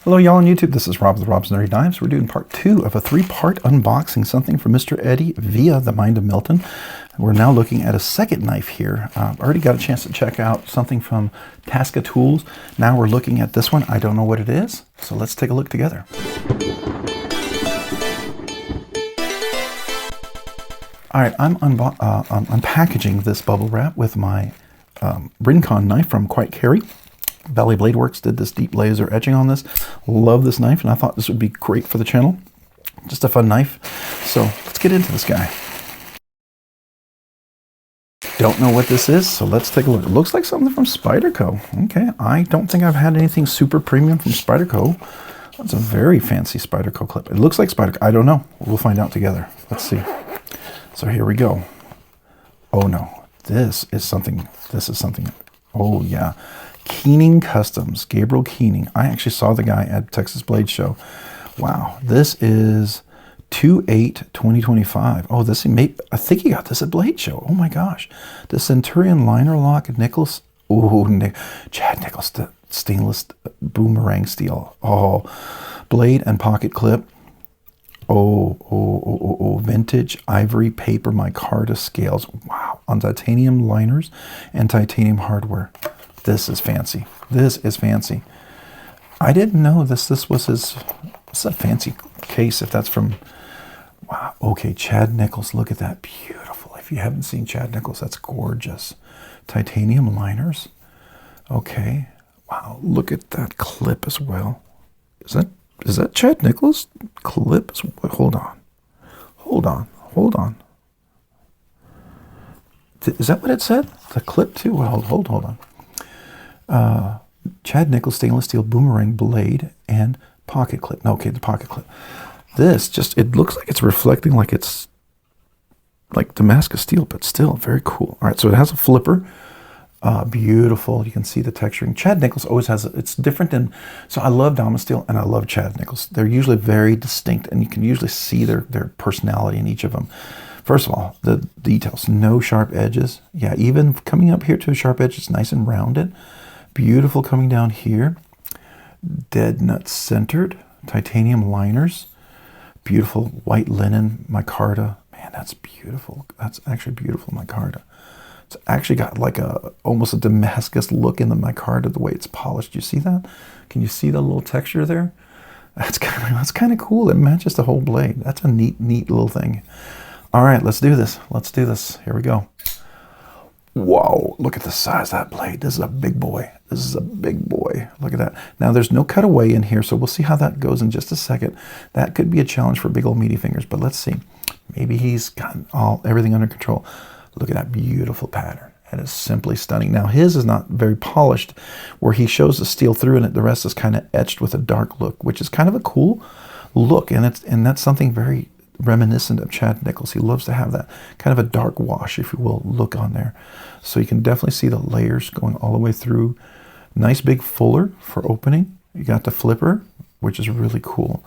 Hello y'all on YouTube, this is Rob with Rob's Nerdy Knives. We're doing part 2 of a 3-part unboxing, something from Mr. Eddy via the Mind of Milton. We're now looking at a second knife here. Already got a chance to check out something from Tasca Tools. Now we're looking at this one. I don't know what it is, so let's take a look together. Alright, I'm unpackaging this bubble wrap with my Rincon knife from Quite Carry. Valley Blade Works did this deep laser etching on this. Love this knife, and I thought this would be great for the channel. Just a fun knife. So let's get into this guy. Don't know what this is, so let's take a look. It looks like something from Spyderco. Okay, I don't think I've had anything super premium from Spyderco. That's a very fancy Spyderco clip. It looks like Spyderco. I don't know. We'll find out together. Let's see. So here we go. Oh no, this is something. Oh yeah. Keeling Customs, Gabriel Keeling. I actually saw the guy at Texas Blade Show. Wow, this is 2/8/2025. Oh, this I think he got this at Blade Show. Oh my gosh, the Centurion liner lock Nichols. Oh, Chad Nichols, the stainless boomerang steel. Oh, blade and pocket clip. Oh, vintage ivory paper micarta scales. Wow, on titanium liners and titanium hardware. This is fancy. This is fancy. I didn't know this was his. It's a fancy case if that's from. Wow. Okay, Chad Nichols. Look at that. Beautiful. If you haven't seen Chad Nichols, that's gorgeous. Titanium liners. Okay. Wow. Look at that clip as well. Is that Chad Nichols clip? Hold on. Is that what it said? The clip too? Well, hold on. Chad Nichols stainless steel boomerang blade and pocket clip. Okay, the pocket clip. This it looks like it's reflecting like it's like Damascus steel, but still very cool. All right, so it has a flipper. Beautiful. You can see the texturing. Chad Nichols always has it's different than. So I love Damascus steel and I love Chad Nichols. They're usually very distinct, and you can usually see their personality in each of them. First of all, the details. No sharp edges. Yeah, even coming up here to a sharp edge, it's nice and rounded. Beautiful coming down here. Dead nut centered. Titanium liners. Beautiful white linen micarta. Man, that's beautiful. That's actually beautiful micarta. It's actually got like almost a Damascus look in the micarta, the way it's polished. You see that? Can you see the little texture there? That's kind of cool. It matches the whole blade. That's a neat little thing. All right, let's do this. Here we go. Whoa, look at the size of that blade. This is a big boy. Look at that. Now, there's no cutaway in here, so we'll see how that goes in just a second. That could be a challenge for big old meaty fingers, but let's see. Maybe he's got everything under control. Look at that beautiful pattern. That is simply stunning. Now, his is not very polished, where he shows the steel through and the rest is kind of etched with a dark look, which is kind of a cool look, and that's something very reminiscent of Chad Nichols. He loves to have that kind of a dark wash, if you will, look on there. So you can definitely see the layers going all the way through. Nice big fuller for opening. You got the flipper, which is really cool.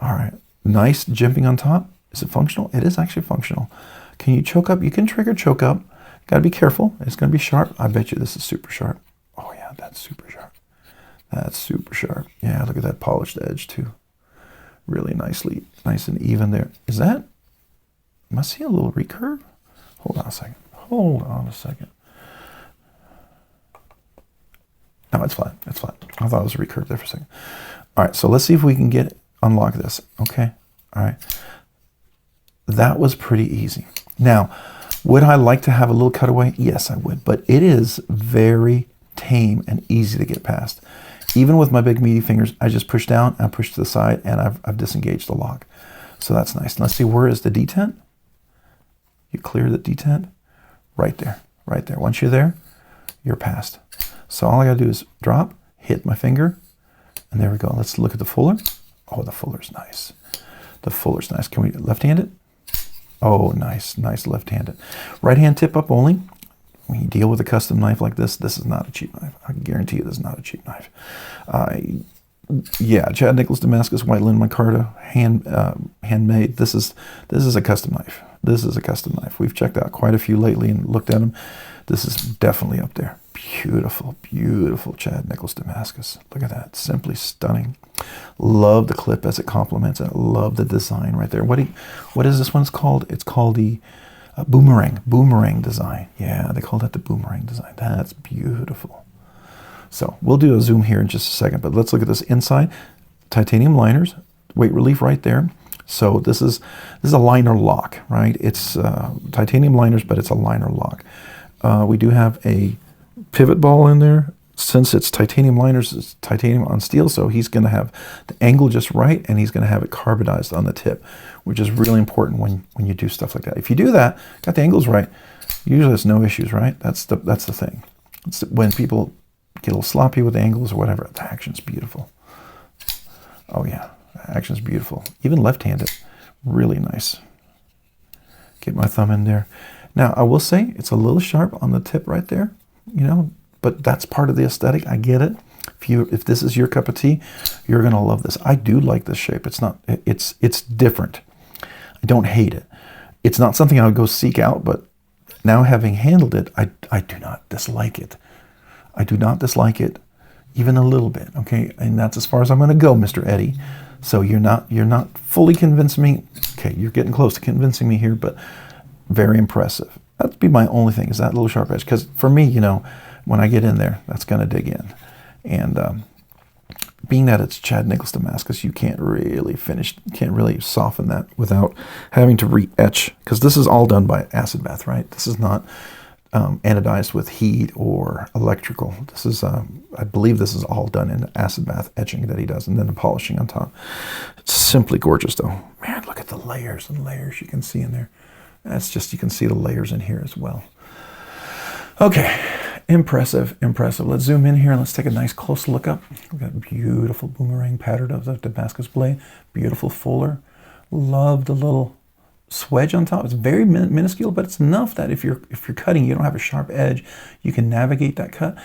All right, nice jimping on top. Is it functional? It is actually functional. Can you choke up? You can trigger choke up. Got to be careful. It's going to be sharp. I bet you this is super sharp. Oh yeah, that's super sharp. That's super sharp. Yeah, look at that polished edge too. Really nice and even there. Am I seeing a little recurve? Hold on a second. No, it's flat. I thought it was a recurve there for a second. All right, so let's see if we can unlock this. Okay, all right. That was pretty easy. Now, would I like to have a little cutaway? Yes, I would, but it is very tame and easy to get past. Even with my big meaty fingers, I just push down, I push to the side, and I've disengaged the lock. So that's nice. Let's see, where is the detent? You clear the detent? Right there. Once you're there, you're past. So all I gotta do is drop, hit my finger, and there we go. Let's look at the fuller. Oh, the fuller's nice. Can we left-handed? Oh, nice left-handed. Right-hand tip up only. When you deal with a custom knife like this is not a cheap knife. I can guarantee you this is not a cheap knife. Yeah, Chad Nichols Damascus white linen micarta, handmade. This is a custom knife. We've checked out quite a few lately and looked at them. This is definitely up there. Beautiful, beautiful Chad Nichols Damascus. Look at that, simply stunning. Love the clip as it complements it. Love the design right there. What is this one called? It's called the boomerang design. Yeah, they call that the boomerang design. That's beautiful. So we'll do a zoom here in just a second, but let's look at this inside. Titanium liners, weight relief right there. So this is a liner lock, right? It's titanium liners, but it's a liner lock. We do have a pivot ball in there. Since it's titanium liners, it's titanium on steel, so he's going to have the angle just right, and he's going to have it carbonized on the tip, which is really important when you do stuff like that. If you do that, got the angles right, usually there's no issues, right? That's the thing. It's when people get a little sloppy with angles or whatever, the action's beautiful. Oh yeah, the action's beautiful. Even left-handed, really nice. Get my thumb in there. Now, I will say it's a little sharp on the tip right there, you know, but that's part of the aesthetic. I get it. If this is your cup of tea, you're gonna love this. I do like this shape. It's different. I don't hate it. It's not something I would go seek out, but now having handled it, I do not dislike it. I do not dislike it even a little bit. Okay, and that's as far as I'm gonna go, Mr. Eddy. So you're not fully convincing me. Okay, you're getting close to convincing me here, but very impressive. That'd be my only thing, is that little sharp edge. Because for me, you know, when I get in there, that's going to dig in. And being that it's Chad Nichols Damascus, you can't really soften that without having to re-etch. Because this is all done by acid bath, right? This is not anodized with heat or electrical. This is, I believe this is all done in acid bath etching that he does, and then the polishing on top. It's simply gorgeous, though. Man, look at the layers and layers you can see in there. That's just, you can see the layers in here as well. Okay, impressive, impressive. Let's zoom in here and let's take a nice close look up. We've got a beautiful boomerang pattern of the Damascus blade. Beautiful fuller. Love the little swedge on top. It's very minuscule, but it's enough that if you're cutting, you don't have a sharp edge, you can navigate that cut.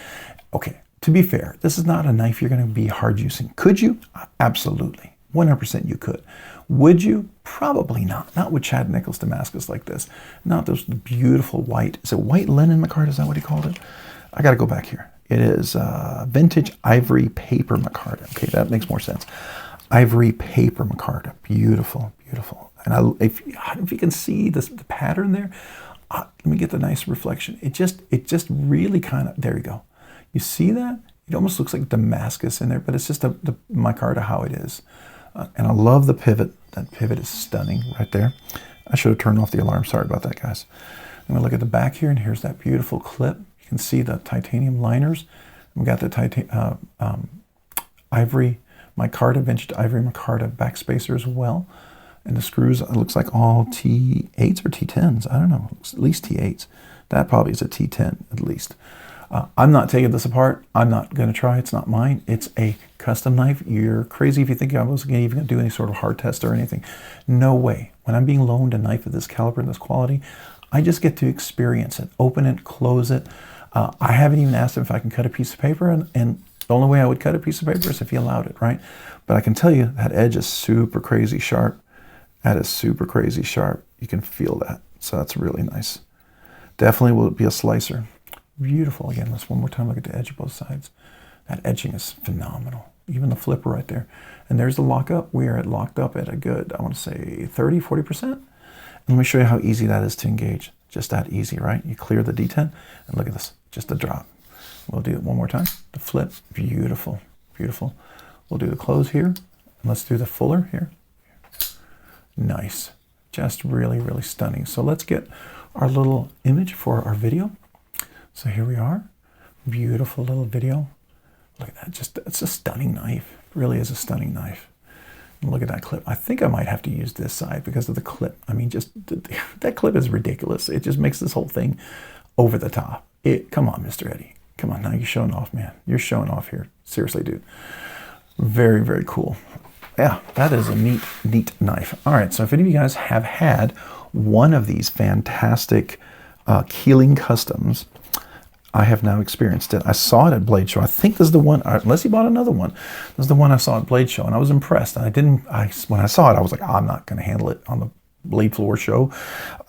Okay, to be fair, this is not a knife you're going to be hard using. Could you? Absolutely. 100% you could. Would you? Probably not. Not with Chad Nichols Damascus like this. Not those beautiful white, is it white linen micarta? Is that what he called it? I got to go back here. It is vintage ivory paper micarta. Okay, that makes more sense. Ivory paper micarta. Beautiful, beautiful. And if you can see the pattern there, let me get the nice reflection. It just really kind of, there you go. You see that? It almost looks like Damascus in there, but it's just the micarta how it is. And I love the pivot. That pivot is stunning right there. I should have turned off the alarm. Sorry about that, guys. I'm gonna look at the back here, and here's that beautiful clip. You can see the titanium liners. We got the ivory micarta, vintage ivory micarta backspacer as well. And the screws, it looks like all T8s or T10s. I don't know, at least T8s. That probably is a T10 at least. I'm not taking this apart. I'm not going to try. It's not mine. It's a custom knife. You're crazy if you think I was even going to do any sort of hard test or anything. No way. When I'm being loaned a knife of this caliber and this quality, I just get to experience it, open it, close it. I haven't even asked him if I can cut a piece of paper, and the only way I would cut a piece of paper is if he allowed it, right? But I can tell you that edge is super crazy sharp. That is super crazy sharp. You can feel that. So that's really nice. Definitely will be a slicer. Beautiful. Again, let's one more time look at the edge of both sides. That edging is phenomenal. Even the flipper right there. And there's the lockup. We are locked up at a good, I want to say 30, 40%. And let me show you how easy that is to engage. Just that easy, right? You clear the D10 and look at this, just a drop. We'll do it one more time. The flip, beautiful, beautiful. We'll do the close here. And let's do the fuller here. Nice. Just really, really stunning. So let's get our little image for our video. So here we are, beautiful little video. Look at that, it's a stunning knife. It really is a stunning knife. And look at that clip. I think I might have to use this side because of the clip. I mean, that clip is ridiculous. It just makes this whole thing over the top. Come on, Mr. Eddy. Come on, now you're showing off, man. You're showing off here. Seriously, dude. Very, very cool. Yeah, that is a neat, neat knife. All right, so if any of you guys have had one of these fantastic Keeling customs, I have now experienced it. I saw it at Blade Show. I think this is the one, unless he bought another one. This is the one I saw at Blade Show, and I was impressed. And when I saw it, I was like, I'm not going to handle it on the Blade floor show,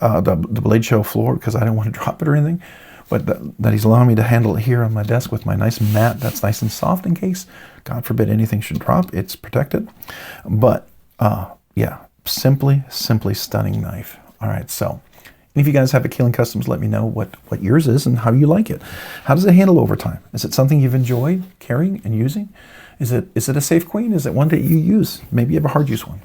the Blade Show floor, because I didn't want to drop it or anything. but that he's allowing me to handle it here on my desk with my nice mat that's nice and soft in case, God forbid, anything should drop. It's protected. But yeah, simply stunning knife. All right, so if you guys have a Keeling Customs, let me know what yours is and how you like it. How does it handle over time? Is it something you've enjoyed carrying and using? Is it a safe queen? Is it one that you use? Maybe you have a hard use one.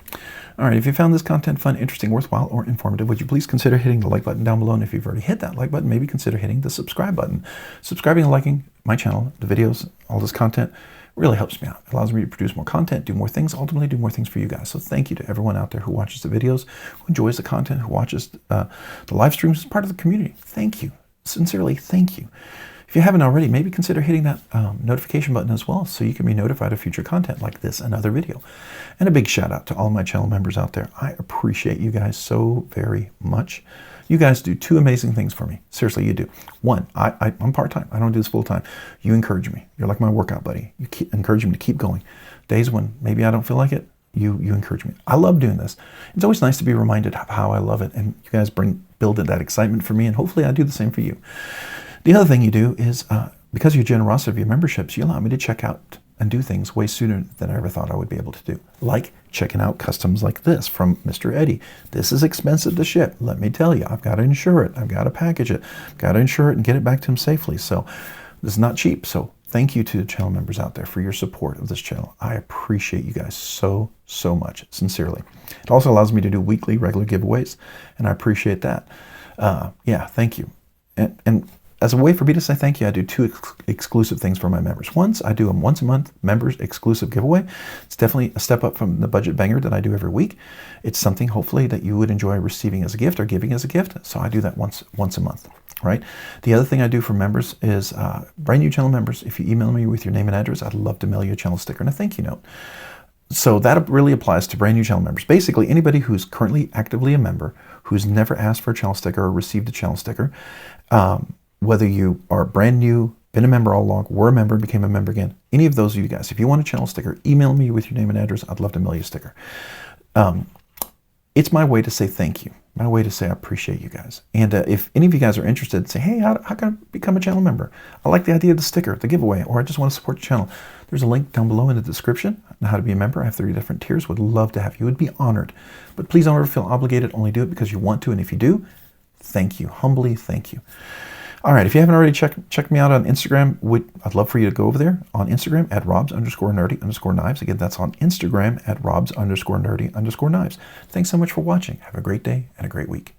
All right, if you found this content fun, interesting, worthwhile, or informative, would you please consider hitting the like button down below? And if you've already hit that like button, maybe consider hitting the subscribe button. Subscribing and liking my channel, the videos, all this content really helps me out. It allows me to produce more content, do more things, ultimately do more things for you guys. So thank you to everyone out there who watches the videos, who enjoys the content, who watches the live streams as part of the community. Thank you. Sincerely, thank you. If you haven't already, maybe consider hitting that notification button as well so you can be notified of future content like this and other video. And a big shout out to all my channel members out there. I appreciate you guys so very much. You guys do two amazing things for me. Seriously, you do. One, I'm part-time. I don't do this full-time. You encourage me. You're like my workout buddy. You keep encouraging me to keep going. Days when maybe I don't feel like it, you encourage me. I love doing this. It's always nice to be reminded of how I love it, and you guys build that excitement for me, and hopefully I do the same for you. The other thing you do is, because of your generosity of your memberships, you allow me to check out and do things way sooner than I ever thought I would be able to do. Like checking out customs like this from Mr. Eddy. This is expensive to ship. Let me tell you, I've got to insure it. I've got to package it. I've got to insure it and get it back to him safely. So this is not cheap. So thank you to the channel members out there for your support of this channel. I appreciate you guys so much, sincerely. It also allows me to do weekly regular giveaways, and I appreciate that. Yeah, thank you. And as a way for me to say thank you, I do two exclusive things for my members. Once, I do a once a month members exclusive giveaway. It's definitely a step up from the budget banger that I do every week. It's something hopefully that you would enjoy receiving as a gift or giving as a gift. So I do that once a month, right? The other thing I do for members is brand new channel members. If you email me with your name and address, I'd love to mail you a channel sticker and a thank you note. So that really applies to brand new channel members. Basically, anybody who's currently actively a member, who's never asked for a channel sticker or received a channel sticker, whether you are brand new, been a member all along, were a member, became a member again, any of those of you guys, if you want a channel sticker, email me with your name and address. I'd love to mail you a sticker. It's my way to say thank you, my way to say I appreciate you guys. And if any of you guys are interested, say, hey, how can I become a channel member? I like the idea of the sticker, the giveaway, or I just want to support the channel. There's a link down below in the description on how to be a member. I have 3 different tiers. Would love to have you. Would be honored. But please don't ever feel obligated. Only do it because you want to. And if you do, thank you. Humbly, thank you. All right, if you haven't already, check me out on Instagram. I'd love for you to go over there on Instagram at Robs_nerdy_knives. Again, that's on Instagram at Robs_nerdy_knives. Thanks so much for watching. Have a great day and a great week.